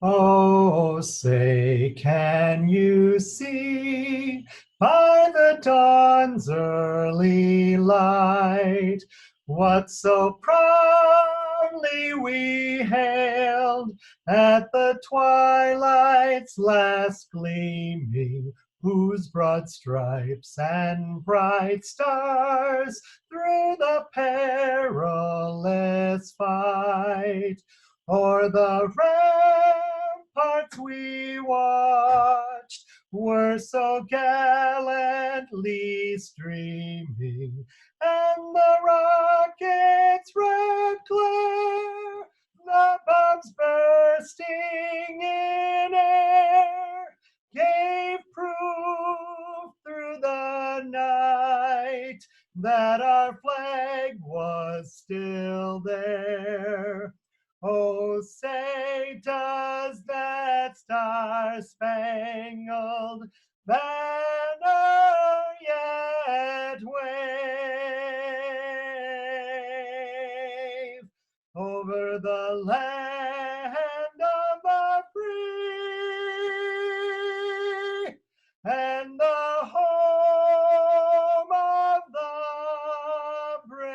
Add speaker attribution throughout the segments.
Speaker 1: Oh, say, can you see by the dawn's early light what so proudly we hailed at the twilight's last gleaming, whose broad stripes and bright stars through the perilous fight o'er the ramparts we watched were so gallantly streaming, and the rocket's red glare, the bombs bursting in air, gave proof through the night that our flag was still there. Oh, say, does that star-spangled banner yet wave over the land of the free and the home of the brave?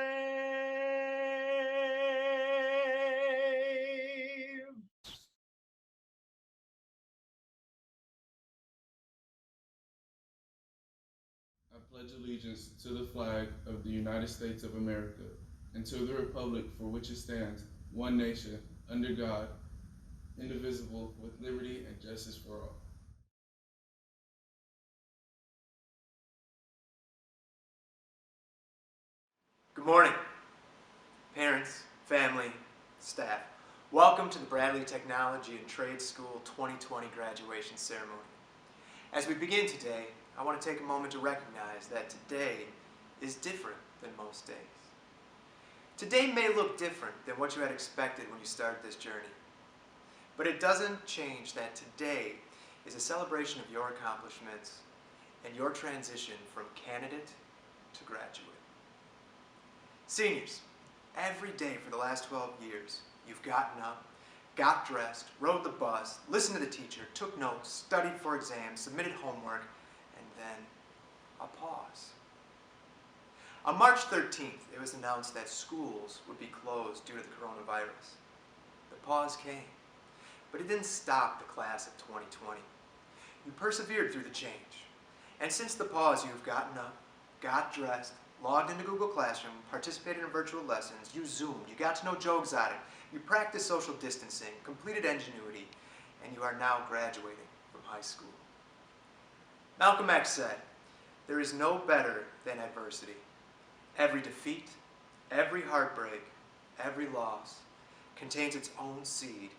Speaker 2: I pledge allegiance to the flag of the United States of America and to the republic for which it stands, one nation, under God, indivisible, with liberty and justice for all.
Speaker 3: Good morning, parents, family, staff. Welcome to the Bradley Technology and Trade School 2020 graduation ceremony. As we begin today, I want to take a moment to recognize that today is different than most days. Today may look different than what you had expected when you started this journey, but it doesn't change that today is a celebration of your accomplishments and your transition from candidate to graduate. Seniors, every day for the last 12 years, you've gotten up, got dressed, rode the bus, listened to the teacher, took notes, studied for exams, submitted homework, and then a pause. On March 13th, it was announced that schools would be closed due to the coronavirus. The pause came, but it didn't stop the class of 2020. You persevered through the change. And since the pause, you've gotten up, got dressed, logged into Google Classroom, participated in virtual lessons, you Zoomed, you got to know Joe Exotic, you practiced social distancing, completed Ingenuity, and you are now graduating from high school. Malcolm X said, "There is no better than adversity. Every defeat, every heartbreak, every loss contains its own seed,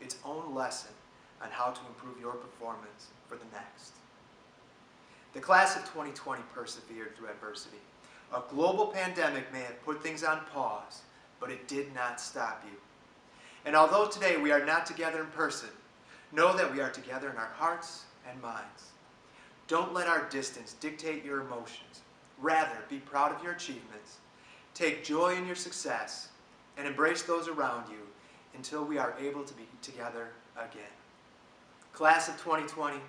Speaker 3: its own lesson on how to improve your performance for the next." The class of 2020 persevered through adversity. A global pandemic may have put things on pause, but it did not stop you. And although today we are not together in person, know that we are together in our hearts and minds. Don't let our distance dictate your emotions. Rather, be proud of your achievements, take joy in your success, and embrace those around you until we are able to be together again. Class of 2020,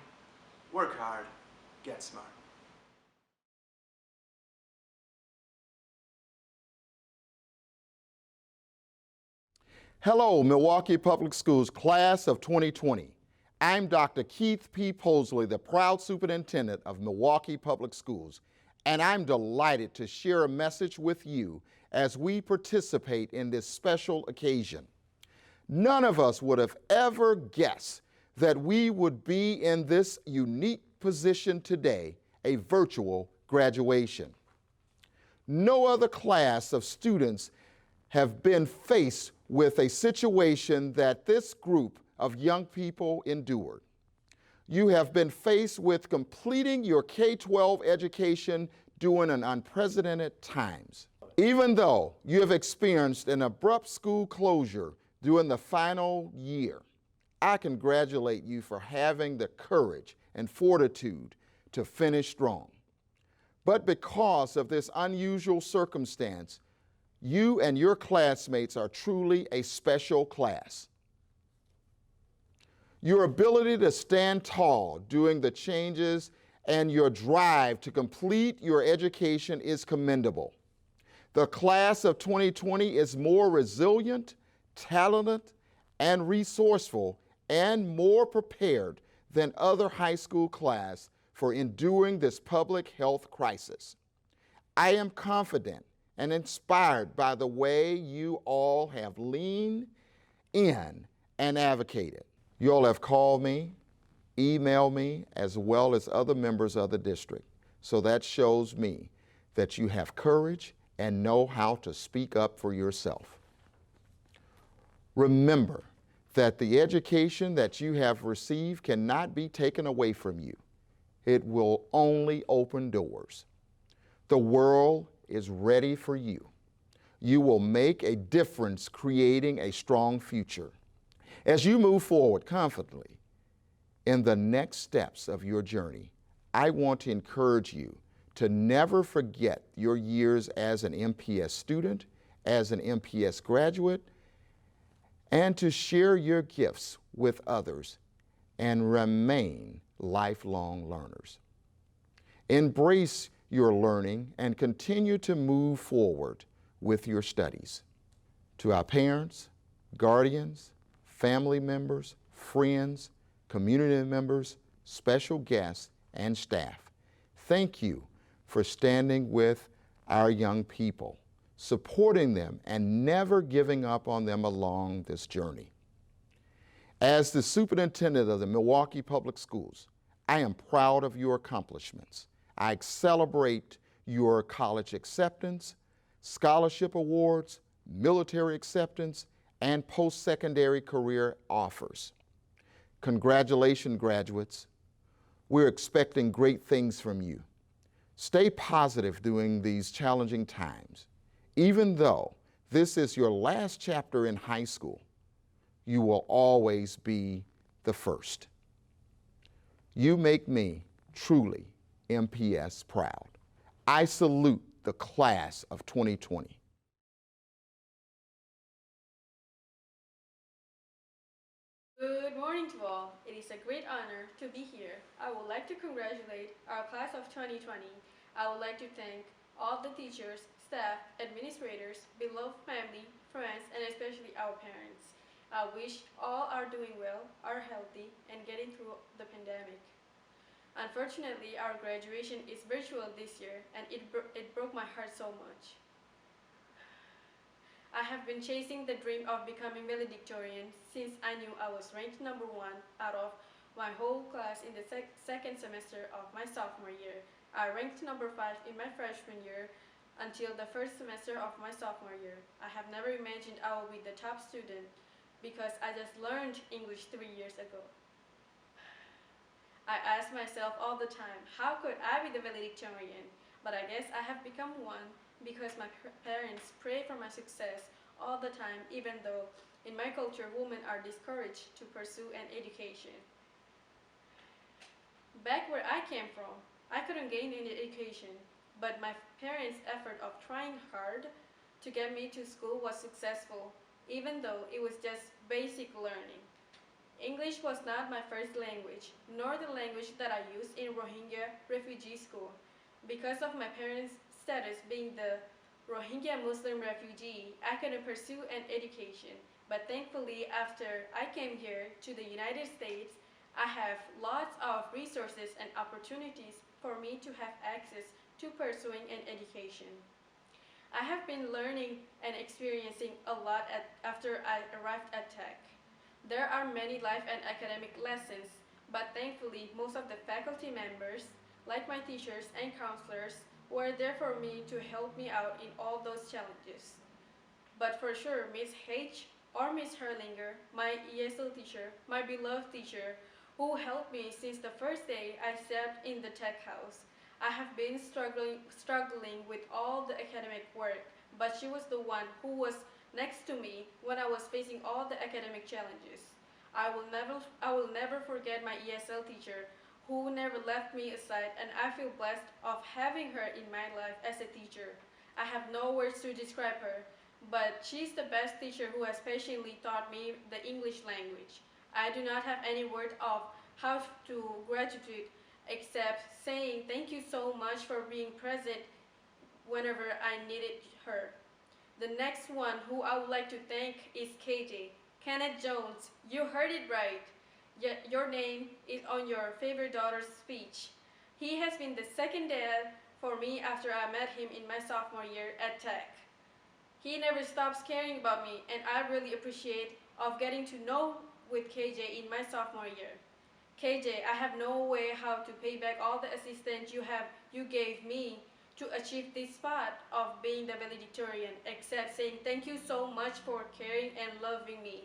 Speaker 3: work hard, get smart.
Speaker 4: Hello, Milwaukee Public Schools class of 2020. I'm Dr. Keith P. Posley, the proud superintendent of Milwaukee Public Schools, and I'm delighted to share a message with you as we participate in this special occasion. None of us would have ever guessed that we would be in this unique position today, a virtual graduation. No other class of students have been faced with a situation that this group of young people endured. You have been faced with completing your K-12 education during an unprecedented times. Even though you have experienced an abrupt school closure during the final year, I congratulate you for having the courage and fortitude to finish strong. But because of this unusual circumstance, you and your classmates are truly a special class. Your ability to stand tall during the changes and your drive to complete your education is commendable. The class of 2020 is more resilient, talented, and resourceful, and more prepared than other high school class for enduring this public health crisis. I am confident and inspired by the way you all have leaned in and advocated. You all have called me, emailed me, as well as other members of the district. So that shows me that you have courage and know how to speak up for yourself. Remember that the education that you have received cannot be taken away from you. It will only open doors. The world is ready for you. You will make a difference creating a strong future. As you move forward confidently in the next steps of your journey, I want to encourage you to never forget your years as an MPS student, as an MPS graduate, and to share your gifts with others and remain lifelong learners. Embrace your learning and continue to move forward with your studies. To our parents, guardians, family members, friends, community members, special guests, and staff, thank you for standing with our young people, supporting them, and never giving up on them along this journey. As the superintendent of the Milwaukee Public Schools, I am proud of your accomplishments. I celebrate your college acceptance, scholarship awards, military acceptance, and post-secondary career offers. Congratulations, graduates. We're expecting great things from you. Stay positive during these challenging times. Even though this is your last chapter in high school, you will always be the first. You make me truly MPS proud. I salute the class of 2020.
Speaker 5: Good morning to all. It is a great honor to be here. I would like to congratulate our class of 2020. I would like to thank all the teachers, staff, administrators, beloved family, friends, and especially our parents. I wish all are doing well, are healthy, and getting through the pandemic. Unfortunately, our graduation is virtual this year, and it broke my heart so much. I have been chasing the dream of becoming valedictorian since I knew I was ranked #1 out of my whole class in the second semester of my sophomore year. I ranked #5 in my freshman year until the first semester of my sophomore year. I have never imagined I would be the top student because I just learned English 3 years ago. I ask myself all the time, how could I be the valedictorian? But I guess I have become one because my parents pray for my success all the time, even though in my culture women are discouraged to pursue an education. Back where I came from, I couldn't gain any education, but my parents' effort of trying hard to get me to school was successful, even though it was just basic learning. English was not my first language, nor the language that I used in Rohingya refugee school. Because of my parents' status being the Rohingya Muslim refugee, I couldn't pursue an education. But thankfully, after I came here to the United States, I have lots of resources and opportunities for me to have access to pursuing an education. I have been learning and experiencing a lot after I arrived at Tech. There are many life and academic lessons, but thankfully most of the faculty members, like my teachers and counselors, were there for me to help me out in all those challenges. But for sure, Miss H or Miss Herlinger, my ESL teacher, my beloved teacher, who helped me since the first day I stepped in the Tech house. I have been struggling with all the academic work, but she was the one who was next to me when I was facing all the academic challenges. I will never forget my ESL teacher, who never left me aside, and I feel blessed of having her in my life as a teacher. I have no words to describe her, but she's the best teacher who has patiently taught me the English language. I do not have any word of how to gratitude except saying thank you so much for being present whenever I needed her. The next one who I would like to thank is KJ. Kenneth Jones, you heard it right. Yet your name is on your favorite daughter's speech. He has been the second dad for me after I met him in my sophomore year at Tech. He never stops caring about me, and I really appreciate of getting to know with KJ in my sophomore year. KJ, I have no way how to pay back all the assistance you gave me to achieve this spot of being the valedictorian, except saying thank you so much for caring and loving me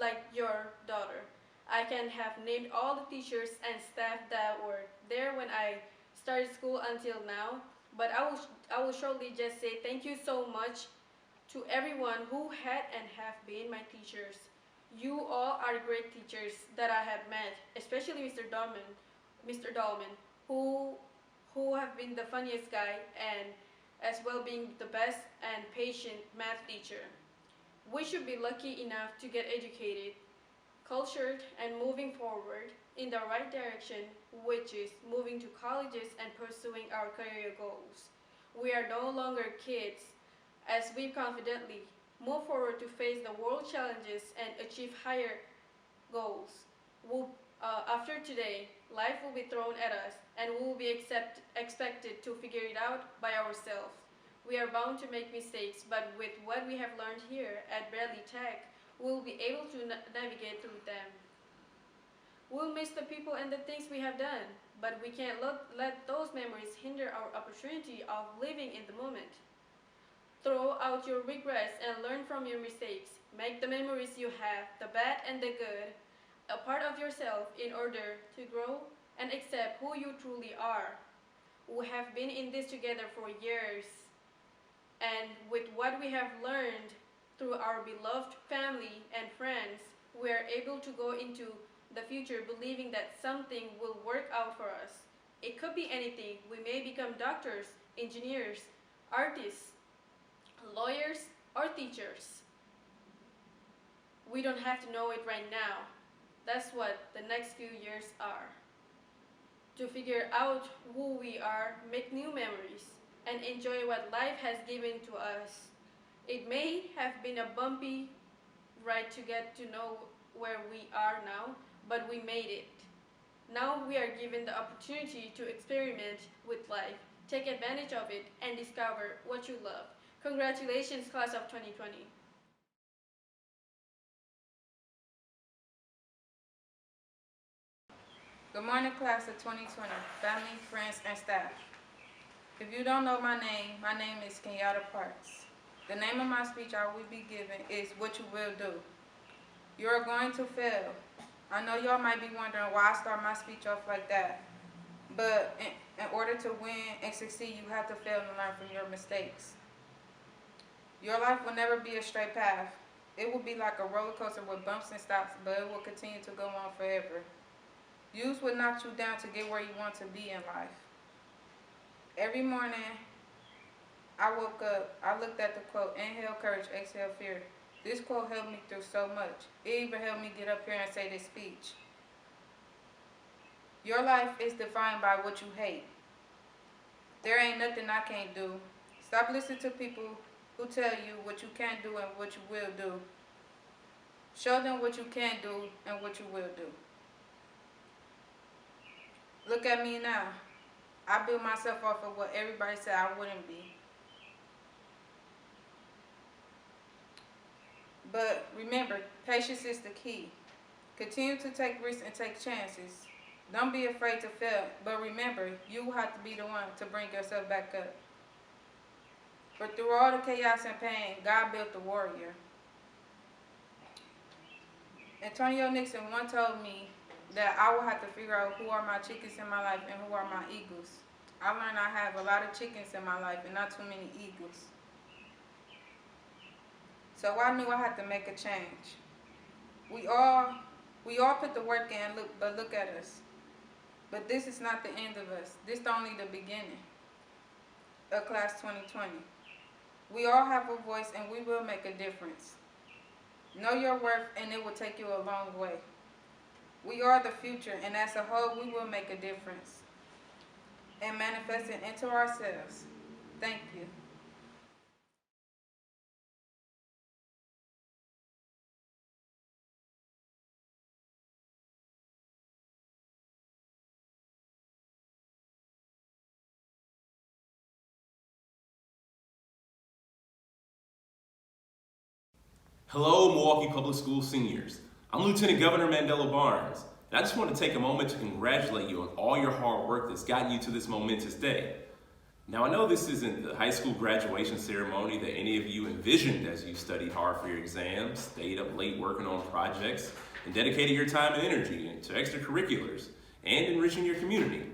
Speaker 5: like your daughter. I can have named all the teachers and staff that were there when I started school until now, but I will shortly just say thank you so much to everyone who had and have been my teachers. You all are great teachers that I have met, especially Mr. Dahlman, who have been the funniest guy and as well being the best and patient math teacher. We should be lucky enough to get educated, cultured, and moving forward in the right direction, which is moving to colleges and pursuing our career goals. We are no longer kids as we confidently move forward to face the world challenges and achieve higher goals. After today, life will be thrown at us and we will be expected to figure it out by ourselves. We are bound to make mistakes, but with what we have learned here at Bradley Tech, we will be able to navigate through them. We'll miss the people and the things we have done, but we can't let those memories hinder our opportunity of living in the moment. Throw out your regrets and learn from your mistakes. Make the memories you have, the bad and the good, a part of yourself in order to grow and accept who you truly are. We have been in this together for years, and with what we have learned through our beloved family and friends, we are able to go into the future believing that something will work out for us. It could be anything. We may become doctors, engineers, artists, lawyers, or teachers. We don't have to know it right now. That's what the next few years are. To figure out who we are, make new memories, and enjoy what life has given to us. It may have been a bumpy ride to get to know where we are now, but we made it. Now we are given the opportunity to experiment with life, take advantage of it, and discover what you love. Congratulations, class of 2020.
Speaker 6: Good morning, class of 2020, family, friends, and staff. If you don't know my name is Kenyatta Parks. The name of my speech I will be giving is What You Will Do. You are going to fail. I know y'all might be wondering why I start my speech off like that, but in order to win and succeed, you have to fail and learn from your mistakes. Your life will never be a straight path. It will be like a roller coaster with bumps and stops, but it will continue to go on forever. Use what knocked you down to get where you want to be in life. Every morning, I woke up, I looked at the quote, inhale courage, exhale fear. This quote helped me through so much. It even helped me get up here and say this speech. Your life is defined by what you hate. There ain't nothing I can't do. Stop listening to people who tell you what you can't do and what you will do. Show them what you can do and what you will do. Look at me now. I built myself off of what everybody said I wouldn't be. But remember, patience is the key. Continue to take risks and take chances. Don't be afraid to fail, but remember, you have to be the one to bring yourself back up. But through all the chaos and pain, God built the warrior. Antonio Nixon once told me that I will have to figure out who are my chickens in my life and who are my eagles. I learned I have a lot of chickens in my life and not too many eagles. So I knew I had to make a change. We all put the work in, but look at us. But this is not the end of us. This is only the beginning of class 2020. We all have a voice and we will make a difference. Know your worth and it will take you a long way. We are the future, and as a whole, we will make a difference and manifest it into ourselves. Thank you.
Speaker 7: Hello, Milwaukee Public Schools seniors. I'm Lieutenant Governor Mandela Barnes, and I just want to take a moment to congratulate you on all your hard work that's gotten you to this momentous day. Now, I know this isn't the high school graduation ceremony that any of you envisioned as you studied hard for your exams, stayed up late working on projects, and dedicated your time and energy to extracurriculars and enriching your community.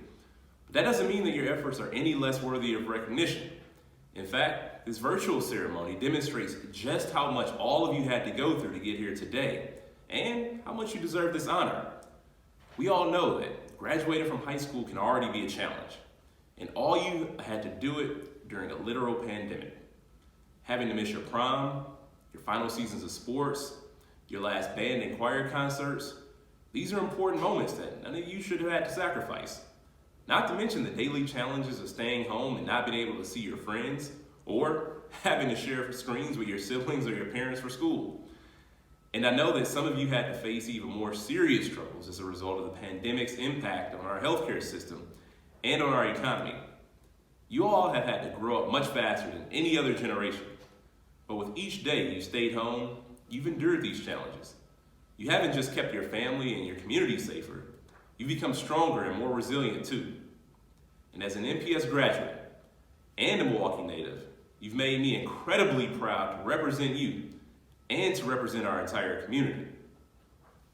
Speaker 7: But that doesn't mean that your efforts are any less worthy of recognition. In fact, this virtual ceremony demonstrates just how much all of you had to go through to get here today, and how much you deserve this honor. We all know that graduating from high school can already be a challenge, and all you had to do it during a literal pandemic. Having to miss your prom, your final seasons of sports, your last band and choir concerts, these are important moments that none of you should have had to sacrifice. Not to mention the daily challenges of staying home and not being able to see your friends, or having to share screens with your siblings or your parents for school. And I know that some of you had to face even more serious troubles as a result of the pandemic's impact on our healthcare system and on our economy. You all have had to grow up much faster than any other generation. But with each day you stayed home, you've endured these challenges. You haven't just kept your family and your community safer, you've become stronger and more resilient too. And as an MPS graduate and a Milwaukee native, you've made me incredibly proud to represent you and to represent our entire community.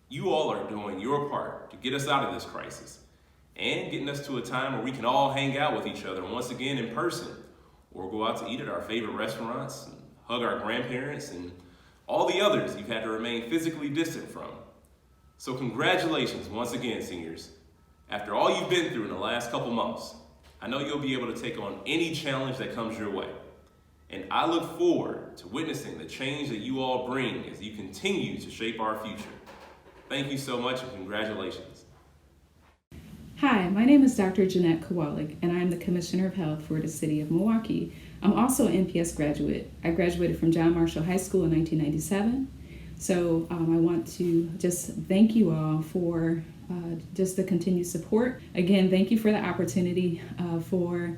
Speaker 7: You all are doing your part to get us out of this crisis and getting us to a time where we can all hang out with each other once again in person, or go out to eat at our favorite restaurants, and hug our grandparents, and all the others you've had to remain physically distant from. So congratulations once again, seniors. After all you've been through in the last couple months, I know you'll be able to take on any challenge that comes your way. And I look forward to witnessing the change that you all bring as you continue to shape our future. Thank you so much, and congratulations.
Speaker 8: Hi, my name is Dr. Jeanette Kowalik, and I am the Commissioner of Health for the City of Milwaukee. I'm also an MPS graduate. I graduated from John Marshall High School in 1997. So I want to just thank you all for just the continued support. Again, thank you for the opportunity for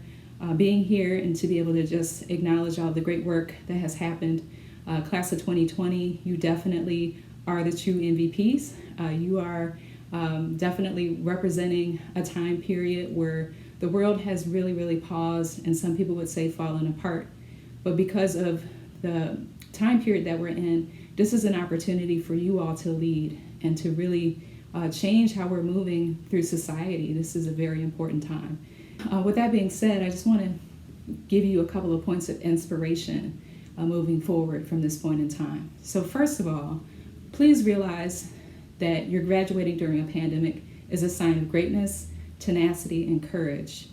Speaker 8: being here and to be able to just acknowledge all the great work that has happened. Class of 2020, you definitely are the true MVPs. You are definitely representing a time period where the world has really paused, and some people would say fallen apart. But because of the time period that we're in, this is an opportunity for you all to lead and to really change how we're moving through society. This is a very important time. With that being said, I just want to give you a couple of points of inspiration moving forward from this point in time. So first of all, please realize that you're graduating during a pandemic is a sign of greatness, tenacity, and courage.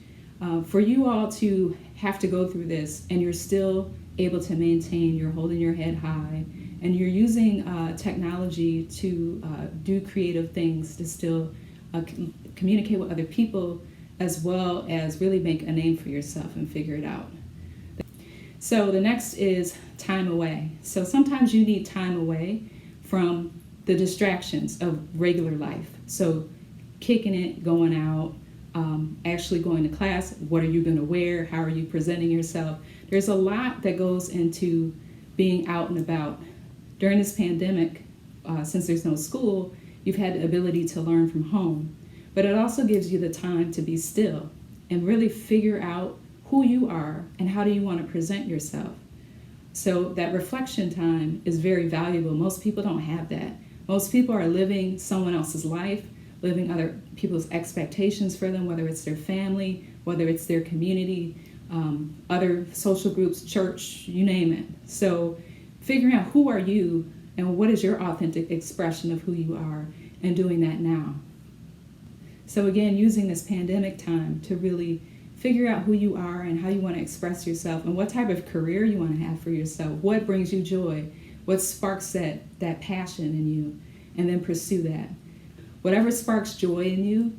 Speaker 8: For you all to have to go through this and you're still able to maintain, you're holding your head high, and you're using technology to do creative things to still communicate with other people, as well as really make a name for yourself and figure it out. So the next is time away. So sometimes you need time away from the distractions of regular life. So kicking it, going out, actually going to class, what are you going to wear, how are you presenting yourself? There's a lot that goes into being out and about. During this pandemic, since there's no school, you've had the ability to learn from home, but it also gives you the time to be still and really figure out who you are and how do you want to present yourself. So that reflection time is very valuable. Most people don't have that. Most people are living someone else's life, living other people's expectations for them, whether it's their family, whether it's their community, other social groups, church, you name it. So figuring out who are you and what is your authentic expression of who you are, and doing that now. So again, using this pandemic time to really figure out who you are and how you want to express yourself and what type of career you want to have for yourself, what brings you joy, what sparks that passion in you, and then pursue that. whatever sparks joy in you,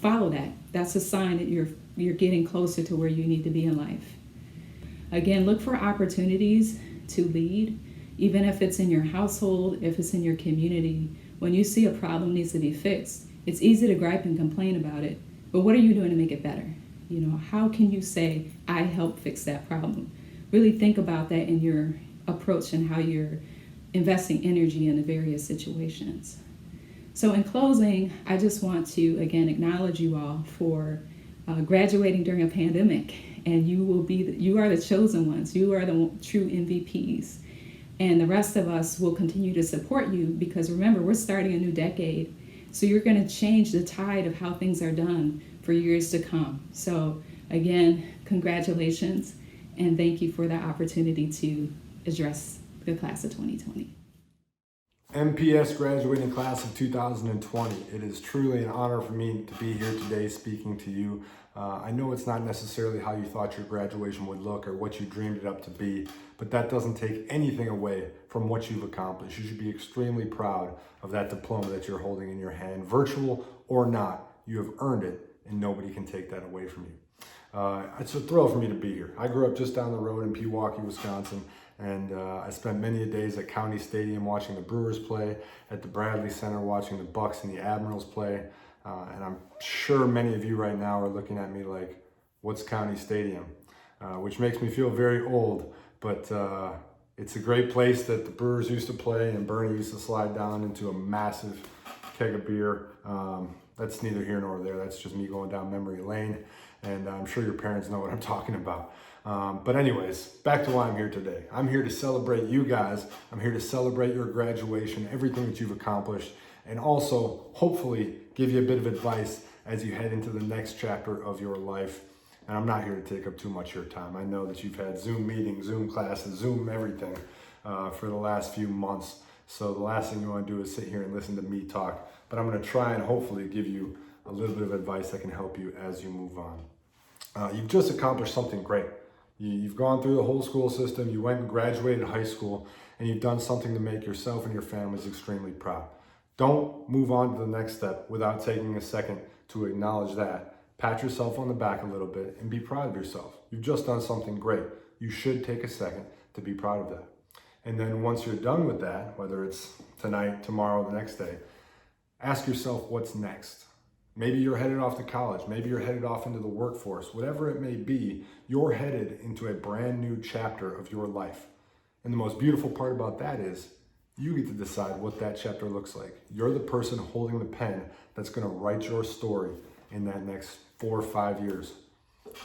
Speaker 8: follow that. That's a sign that you're getting closer to where you need to be in life. Again, look for opportunities to lead, even if it's in your household, if it's in your community. When you see a problem needs to be fixed, it's easy to gripe and complain about it, but what are you doing to make it better? How can you say, I helped fix that problem? Really think about that in your approach and how you're investing energy in the various situations. So in closing, I just want to, again, acknowledge you all for graduating during a pandemic, and you are the chosen ones. You are the true MVPs. And the rest of us will continue to support you because remember, we're starting a new decade. So you're going to change the tide of how things are done for years to come. So again, congratulations, and thank you for the opportunity to address the class of 2020.
Speaker 9: MPS graduating class of 2020. It is truly an honor for me to be here today speaking to you. I know it's not necessarily how you thought your graduation would look or what you dreamed it up to be, but that doesn't take anything away from what you've accomplished. You should be extremely proud of that diploma that you're holding in your hand. Virtual or not, you have earned it and nobody can take that away from you. It's a thrill for me to be here. I grew up just down the road in Milwaukee, Wisconsin, and I spent many days at County Stadium watching the Brewers play, at the Bradley Center watching the Bucks and the Admirals play. And I'm sure many of you right now are looking at me like, what's County Stadium? Which makes me feel very old, but it's a great place that the Brewers used to play and Bernie used to slide down into a massive keg of beer. That's neither here nor there. That's just me going down memory lane. And I'm sure your parents know what I'm talking about. But anyways, back to why I'm here today. I'm here to celebrate you guys. I'm here to celebrate your graduation, everything that you've accomplished, and also hopefully give you a bit of advice as you head into the next chapter of your life. And I'm not here to take up too much of your time. I know that you've had Zoom meetings, Zoom classes, Zoom everything for the last few months. So the last thing you want to do is sit here and listen to me talk. But I'm going to try and hopefully give you a little bit of advice that can help you as you move on. You've just accomplished something great. You've gone through the whole school system, you went and graduated high school, and you've done something to make yourself and your families extremely proud. Don't move on to the next step without taking a second to acknowledge that. Pat yourself on the back a little bit and be proud of yourself. You've just done something great. You should take a second to be proud of that. And then once you're done with that, whether it's tonight, tomorrow, the next day, ask yourself what's next. Maybe you're headed off to college. Maybe you're headed off into the workforce. Whatever it may be, you're headed into a brand new chapter of your life. And the most beautiful part about that is you get to decide what that chapter looks like. You're the person holding the pen that's going to write your story in that next 4 or 5 years.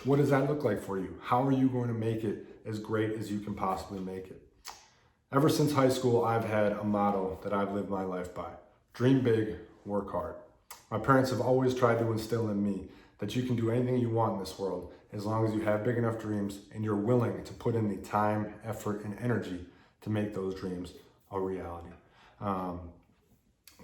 Speaker 9: What does that look like for you? How are you going to make it as great as you can possibly make it? Ever since high school, I've had a motto that I've lived my life by. Dream big, work hard. My parents have always tried to instill in me that you can do anything you want in this world as long as you have big enough dreams and you're willing to put in the time, effort, and energy to make those dreams a reality.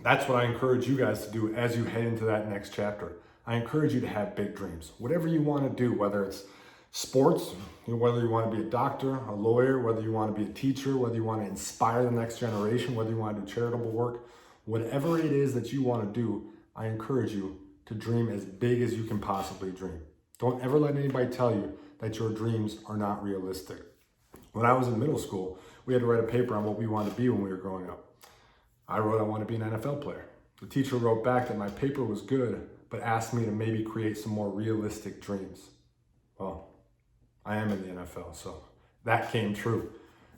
Speaker 9: That's what I encourage you guys to do as you head into that next chapter. I encourage you to have big dreams. Whatever you want to do, whether it's sports, whether you want to be a doctor, a lawyer, whether you want to be a teacher, whether you want to inspire the next generation, whether you want to do charitable work, whatever it is that you want to do, I encourage you to dream as big as you can possibly dream. Don't ever let anybody tell you that your dreams are not realistic. When I was in middle school, we had to write a paper on what we wanted to be when we were growing up. I wrote I want to be an NFL player. The teacher wrote back that my paper was good, but asked me to maybe create some more realistic dreams. Well, I am in the NFL, so that came true.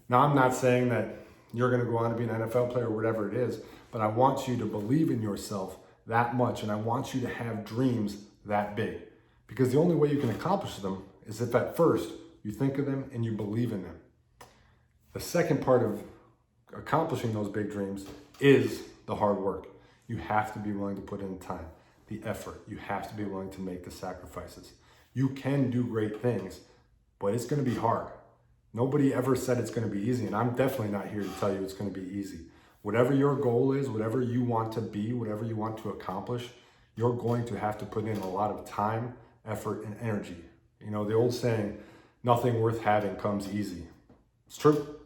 Speaker 9: Now, I'm not saying that you're going to go on to be an NFL player or whatever it is, but I want you to believe in yourself that much, and I want you to have dreams that big. Because the only way you can accomplish them is if at first you think of them and you believe in them. The second part of accomplishing those big dreams is the hard work. You have to be willing to put in the time, the effort. You have to be willing to make the sacrifices. You can do great things, but it's going to be hard. Nobody ever said it's going to be easy, and I'm definitely not here to tell you it's going to be easy. Whatever your goal is, whatever you want to be, whatever you want to accomplish, you're going to have to put in a lot of time, effort, and energy. You know, the old saying, nothing worth having comes easy. It's true.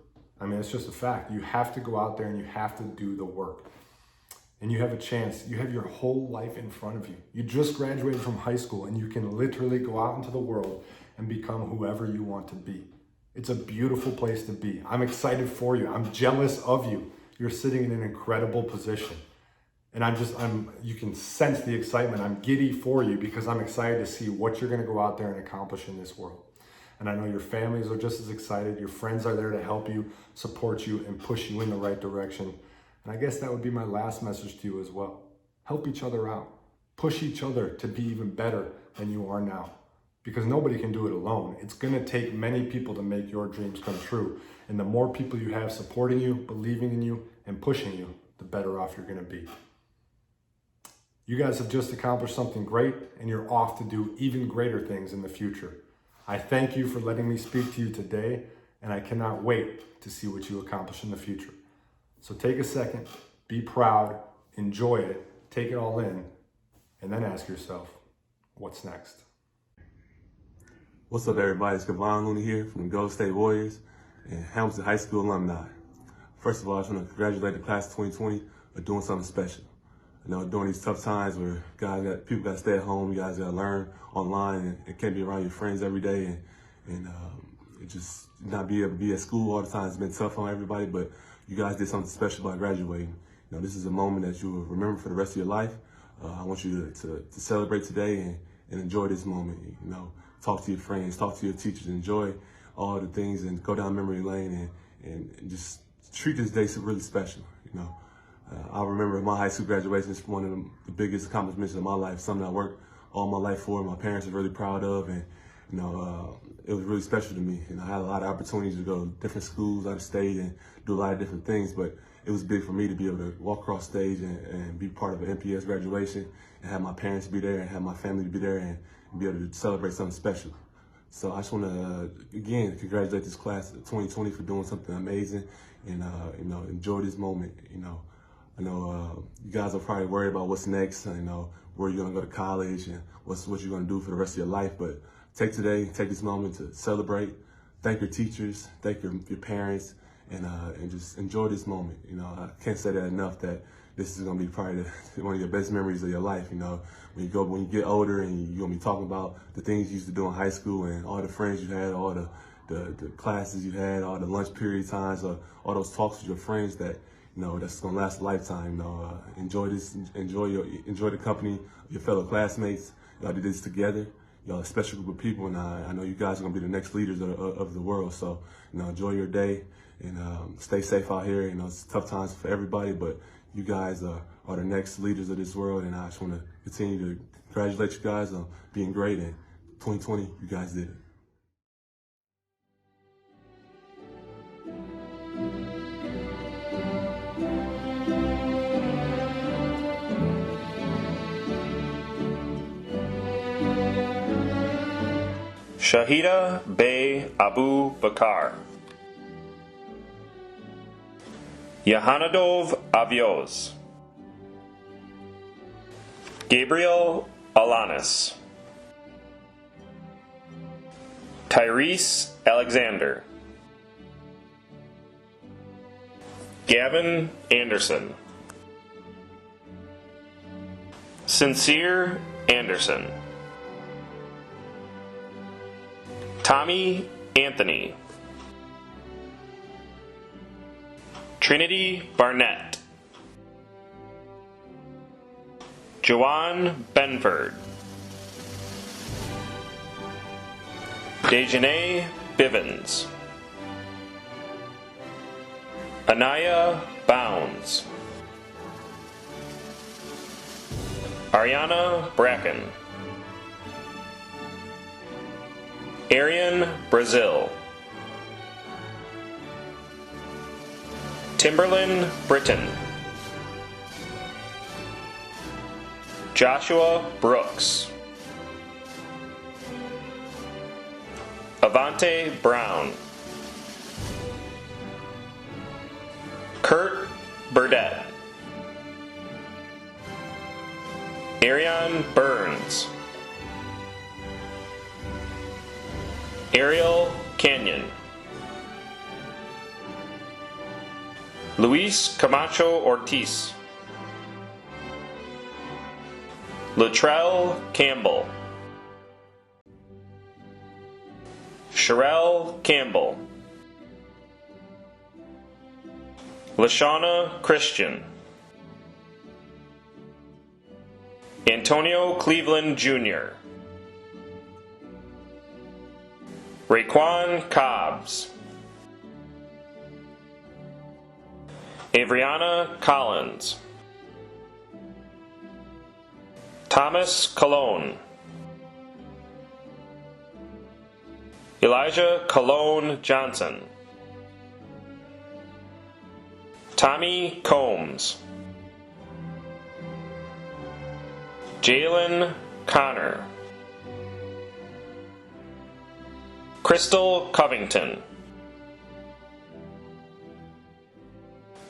Speaker 9: I mean, it's just a fact. You have to go out there and you have to do the work. and you have a chance. You have your whole life in front of you. You just graduated from high school and you can literally go out into the world and become whoever you want to be. It's a beautiful place to be. I'm excited for you. I'm jealous of you. You're sitting in an incredible position. And you can sense the excitement. I'm giddy for you because I'm excited to see what you're gonna go out there and accomplish in this world. And I know your families are just as excited. Your friends are there to help you, support you, and push you in the right direction. And I guess that would be my last message to you as well. Help each other out. Push each other to be even better than you are now. Because nobody can do it alone. It's gonna take many people to make your dreams come true. And the more people you have supporting you, believing in you, and pushing you, the better off you're gonna be. You guys have just accomplished something great, and you're off to do even greater things in the future. I thank you for letting me speak to you today, and I cannot wait to see what you accomplish in the future. So take a second, be proud, enjoy it, take it all in, and then ask yourself, what's next?
Speaker 10: What's up, everybody? It's Kevon Looney here from the Golden State Warriors and Hamilton High School alumni. First of all, I just want to congratulate the class of 2020 for doing something special. You know, during these tough times where people got to stay at home, you guys got to learn online and can't be around your friends every day, and it just not be able to be at school all the time. It's been tough on everybody, but you guys did something special by graduating. You know, this is a moment that you will remember for the rest of your life. I want you to celebrate today and enjoy this moment. You know, talk to your friends, talk to your teachers, enjoy all the things, and go down memory lane and just treat this day really special. You know, I remember my high school graduation is one of the biggest accomplishments of my life, something I worked all my life for. My parents are really proud of, and you know, it was really special to me. And I had a lot of opportunities to go to different schools out of state and do a lot of different things, but it was big for me to be able to walk across stage and be part of an MPS graduation and have my parents be there and have my family be there and be able to celebrate something special. So I just want to, again, congratulate this class of 2020 for doing something amazing and, you know, enjoy this moment. You know, I know you guys are probably worried about what's next, you know, where you're going to go to college and what you're going to do for the rest of your life. But take this moment to celebrate, thank your teachers, thank your parents, and just enjoy this moment. You know, I can't say that enough, that this is going to be probably one of your best memories of your life. You know, when you get older and you're going to be talking about the things you used to do in high school and all the friends you had, all the classes you had, all the lunch period times, all those talks with your friends that, you know, that's going to last a lifetime. You know, enjoy the company of your fellow classmates. Y'all did this together. Y'all a special group of people, and I know you guys are going to be the next leaders of the world. So, you know, enjoy your day and stay safe out here. You know, it's tough times for everybody, but you guys are the next leaders of this world, and I just want to continue to congratulate you guys on being great. And 2020, you guys did it.
Speaker 11: Shahida Bey Abu Bakar, Yahanadov Avios, Gabriel Alanis, Tyrese Alexander, Gavin Anderson, Sincere Anderson, Tommy Anthony, Trinity Barnett, Joanne Benford, Dejanay Bivens, Anaya Bounds, Ariana Bracken, Arian Brazil, Timberlyn Britton, Joshua Brooks, Avante Brown, Kurt Burdett, Ariane Burns, Ariel Canyon, Luis Camacho Ortiz, Latrell Campbell, Sherelle Campbell, Lashawna Christian, Antonio Cleveland Jr., Raekwon Cobbs, Avriana Collins, Thomas Colon, Elijah Colon Johnson, Tommy Combs, Jalen Connor, Crystal Covington,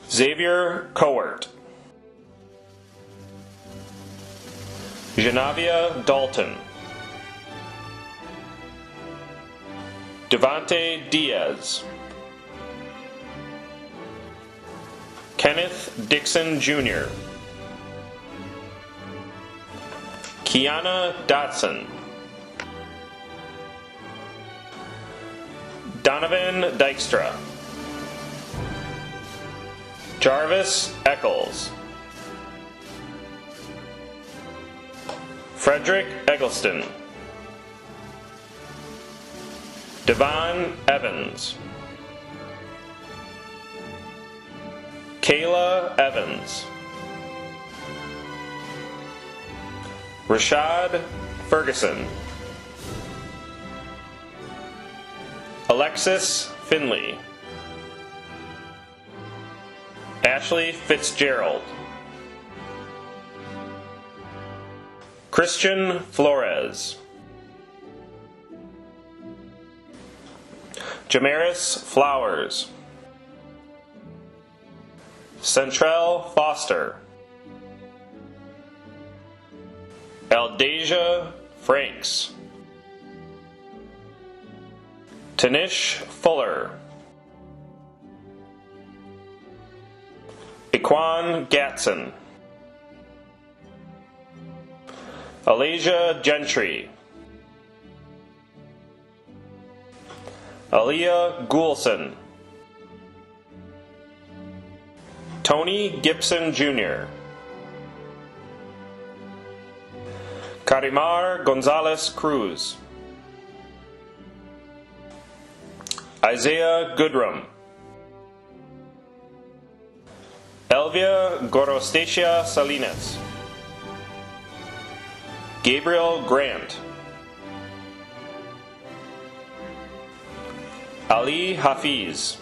Speaker 11: Xavier Cowart, Janavia Dalton, Devontae Diaz, Kenneth Dixon Jr., Kiana Dotson, Donovan Dykstra, Jarvis Eccles, Frederick Eggleston, Devon Evans, Kayla Evans, Rashad Ferguson, Alexis Finley, Ashley Fitzgerald, Christian Flores, Jamaris Flowers, Centrell Foster, Aldasia Franks, Tanish Fuller, Equan Gatson, Alasia Gentry, Aaliyah Goulson, Tony Gibson Jr., Karimar Gonzalez Cruz, Isaiah Goodrum, Elvia Gorostacia Salinas, Gabriel Grant, Ali Hafiz,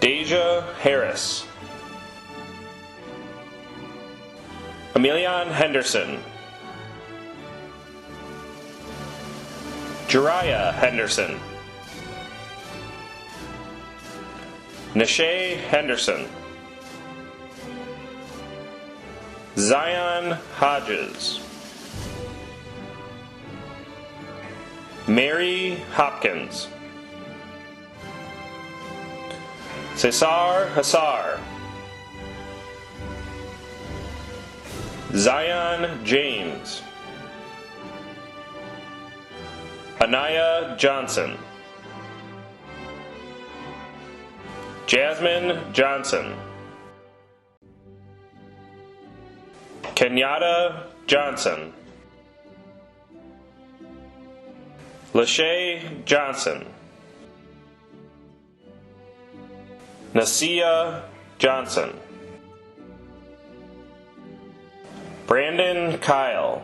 Speaker 11: Deja Harris, Emilion Henderson, Jariah Henderson, Nashay Henderson, Zion Hodges, Mary Hopkins, Cesar Hassar, Zion James, Anaya Johnson, Jasmine Johnson, Kenyatta Johnson, Lachey Johnson, Nasia Johnson, Brandon Kyle,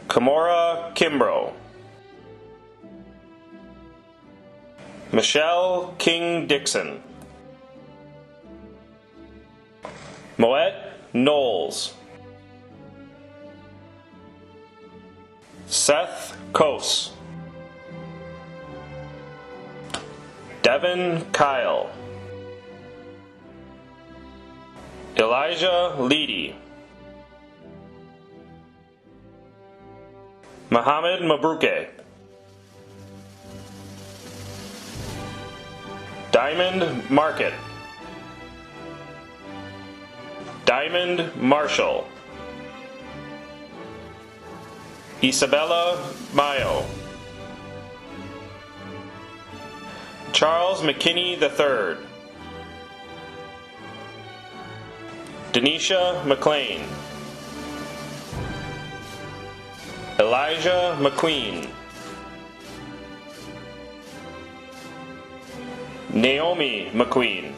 Speaker 11: Kamora Kimbrough, Michelle King Dixon, Moet Knowles, Seth Kose, Devin Kyle, Elijah Leedy, Muhammad Mabruke, Diamond Market, Diamond Marshall, Isabella Mayo, Charles McKinney III, Denisha McLean, Elijah McQueen, Naomi McQueen,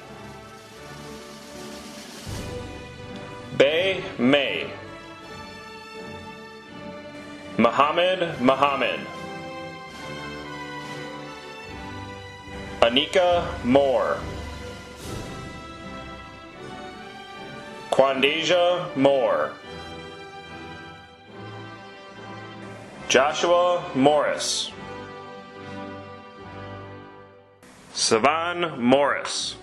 Speaker 11: Bay May, Muhammad Muhammad, Anika Moore, Quandasia Moore, Joshua Morris, Savan Morris,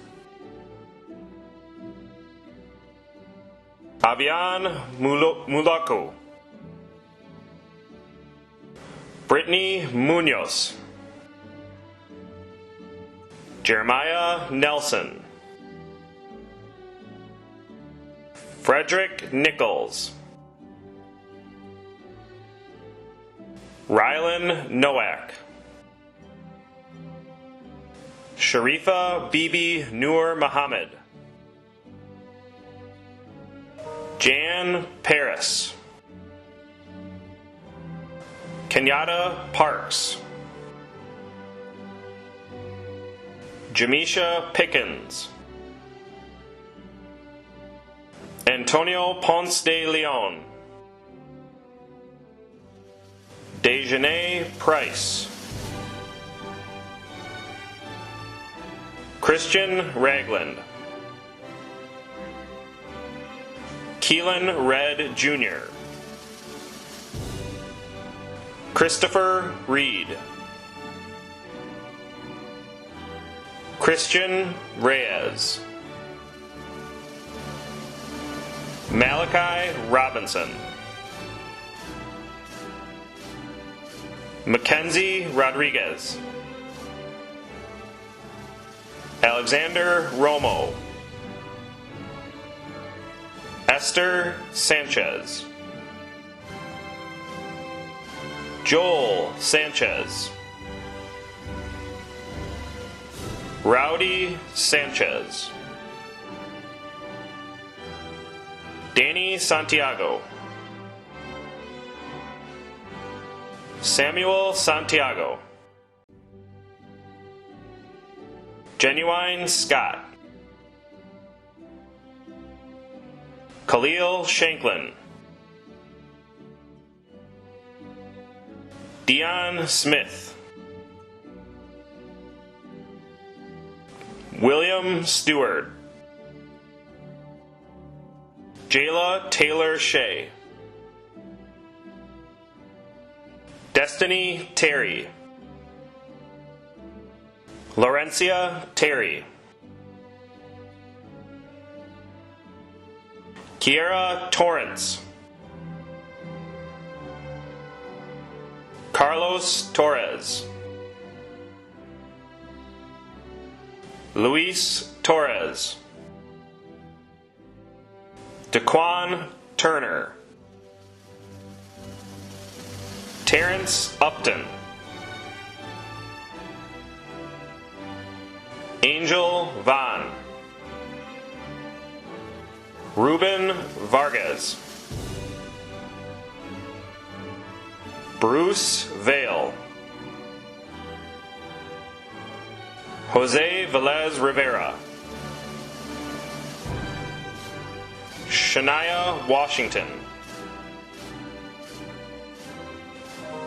Speaker 11: Avian Mulaku, Brittany Munoz, Jeremiah Nelson, Frederick Nichols, Rylan Nowak, Sharifa Bibi Noor Muhammad, Jan Paris, Kenyatta Parks, Jamisha Pickens, Antonio Ponce de Leon, Dejanay Price, Christian Ragland, Keelan Red Jr., Christopher Reed, Christian Reyes, Malachi Robinson, Mackenzie Rodriguez, Alexander Romo, Esther Sanchez, Joel Sanchez, Rowdy Sanchez, Danny Santiago, Samuel Santiago, Genuine Scott, Khalil Shanklin, Dion Smith, William Stewart, Jayla Taylor Shea, Destiny Terry, Laurencia Terry, Kiera Torrance, Carlos Torres, Luis Torres, Daquan Turner, Terrence Upton, Angel Vaughn, Ruben Vargas, Bruce Vale, Jose Velez Rivera, Shania Washington,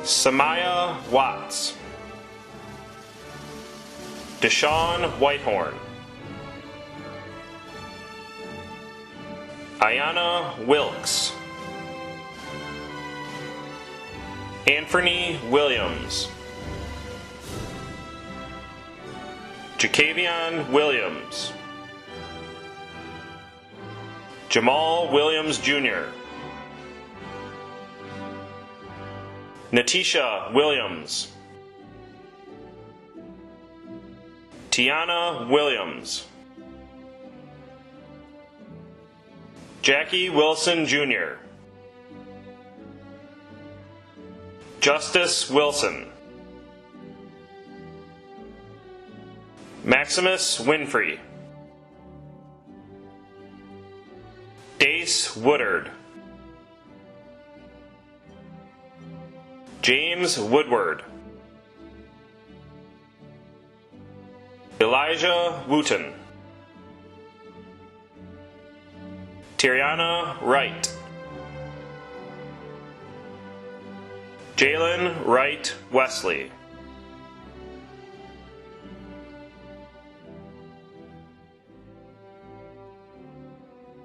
Speaker 11: Samaya Watts, Deshaun Whitehorn, Ayana Wilkes, Anthony Williams, Jacavian Williams, Jamal Williams Jr., Natisha Williams, Tiana Williams, Jackie Wilson Jr., Justice Wilson, Maximus Winfrey, Dace Woodard, James Woodward, Elijah Wooten, Tiriana Wright, Jalen Wright Wesley,